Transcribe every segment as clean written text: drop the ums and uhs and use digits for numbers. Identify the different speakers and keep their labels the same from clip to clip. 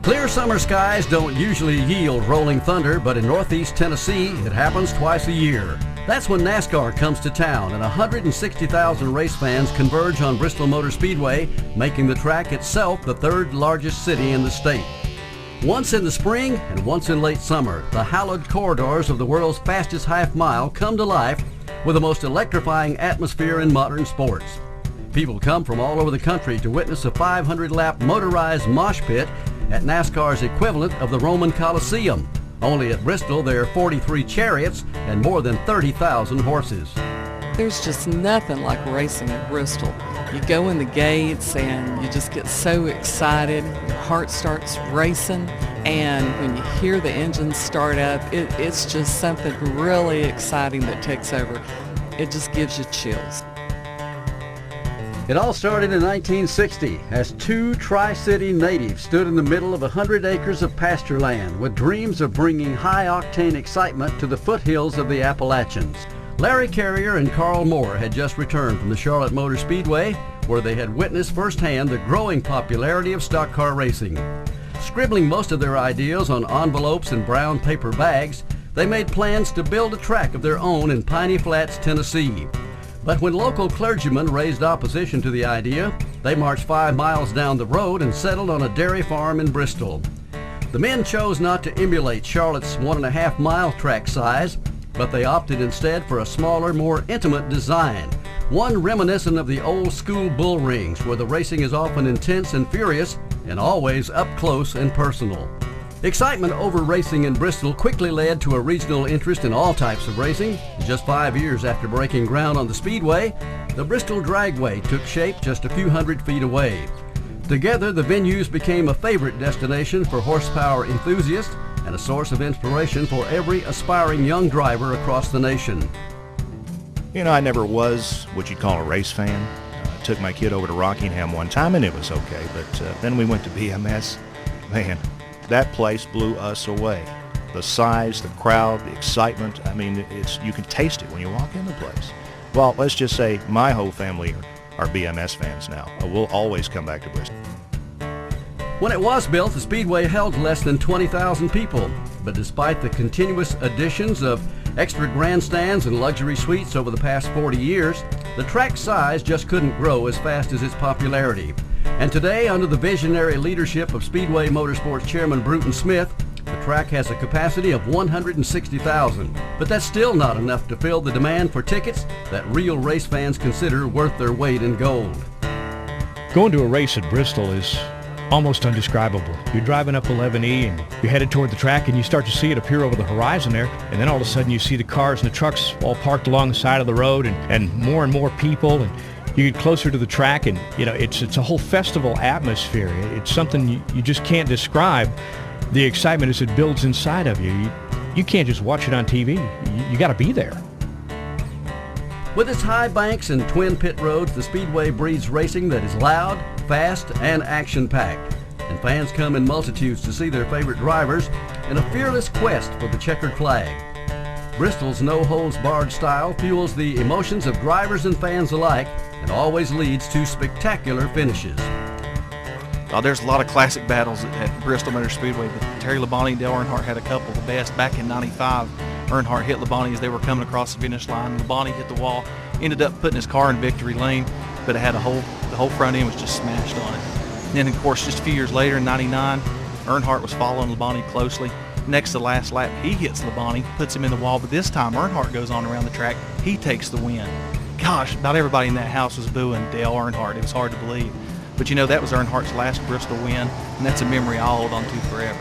Speaker 1: Clear summer skies don't usually yield rolling thunder, but in northeast Tennessee, it happens twice a year. That's when NASCAR comes to town and 160,000 race fans converge on Bristol Motor Speedway, making the track itself the third largest city in the state. Once in the spring and once in late summer, the hallowed corridors of the world's fastest half mile come to life with the most electrifying atmosphere in modern sports. People come from all over the country to witness a 500-lap motorized mosh pit at NASCAR's equivalent of the Roman Colosseum. Only at Bristol there are 43 chariots and more than 30,000 horses.
Speaker 2: There's just nothing like racing at Bristol. You go in the gates and you just get so excited, your heart starts racing, and when you hear the engines start up, it's just something really exciting that takes over. It just gives you chills.
Speaker 1: It all started in 1960 as two Tri-City natives stood in the middle of 100 acres of pasture land with dreams of bringing high-octane excitement to the foothills of the Appalachians. Larry Carrier and Carl Moore had just returned from the Charlotte Motor Speedway, where they had witnessed firsthand the growing popularity of stock car racing. Scribbling most of their ideas on envelopes and brown paper bags, they made plans to build a track of their own in Piney Flats, Tennessee. But when local clergymen raised opposition to the idea, they marched 5 miles down the road and settled on a dairy farm in Bristol. The men chose not to emulate Charlotte's 1.5-mile track size, but they opted instead for a smaller, more intimate design, one reminiscent of the old school bull rings where the racing is often intense and furious and always up close and personal. Excitement over racing in Bristol quickly led to a regional interest in all types of racing. Just 5 years after breaking ground on the Speedway, the Bristol Dragway took shape just a few hundred feet away. Together, the venues became a favorite destination for horsepower enthusiasts and a source of inspiration for every aspiring young driver across the nation.
Speaker 3: You know, I never was what you'd call a race fan. I took my kid over to Rockingham one time and it was okay, but then we went to BMS. Man, that place blew us away. The size, the crowd, the excitement, I mean, you can taste it when you walk in the place. Well, let's just say my whole family are BMS fans now. We'll always come back to Bristol.
Speaker 1: When it was built, the Speedway held less than 20,000 people, but despite the continuous additions of extra grandstands and luxury suites over the past 40 years, the track size just couldn't grow as fast as its popularity. And today, under the visionary leadership of Speedway Motorsports Chairman Bruton Smith, the track has a capacity of 160,000. But that's still not enough to fill the demand for tickets that real race fans consider worth their weight in gold.
Speaker 4: Going to a race at Bristol is almost undescribable. You're driving up 11E and you're headed toward the track and you start to see it appear over the horizon there, and then all of a sudden you see the cars and the trucks all parked along the side of the road and more people, and you get closer to the track, and you know it's a whole festival atmosphere. It's something you just can't describe. The excitement as it builds inside of you. You can't just watch it on TV. You got to be there.
Speaker 1: With its high banks and twin pit roads, the Speedway breeds racing that is loud, fast, and action-packed. And fans come in multitudes to see their favorite drivers in a fearless quest for the checkered flag. Bristol's no-holds-barred style fuels the emotions of drivers and fans alike and always leads to spectacular finishes.
Speaker 5: There's a lot of classic battles at Bristol Motor Speedway, but Terry Labonte and Dale Earnhardt had a couple of the best. Back in '95, Earnhardt hit Labonte as they were coming across the finish line. Labonte hit the wall, ended up putting his car in victory lane, but it had the whole front end was just smashed on it. And then, of course, just a few years later in '99, Earnhardt was following Labonte closely. Next to the last lap, he hits Labonte, puts him in the wall, but this time Earnhardt goes on around the track. He takes the win. Gosh, about everybody in that house was booing Dale Earnhardt. It was hard to believe. But you know, that was Earnhardt's last Bristol win, and that's a memory I'll hold on to forever.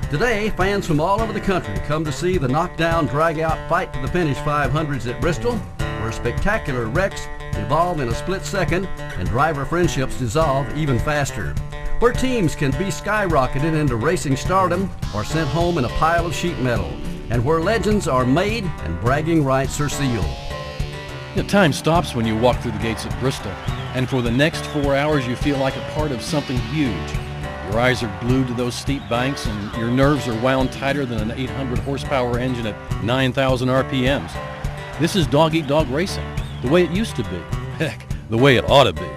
Speaker 1: Today, fans from all over the country come to see the knockdown, drag-out, fight-to-the-finish 500s at Bristol, where spectacular wrecks evolve in a split second and driver friendships dissolve even faster, where teams can be skyrocketed into racing stardom or sent home in a pile of sheet metal, and where legends are made and bragging rights are sealed.
Speaker 6: You know, time stops when you walk through the gates at Bristol, and for the next 4 hours you feel like a part of something huge. Your eyes are glued to those steep banks and your nerves are wound tighter than an 800 horsepower engine at 9,000 RPMs. This is dog-eat-dog racing, the way it used to be. Heck, the way it ought to be.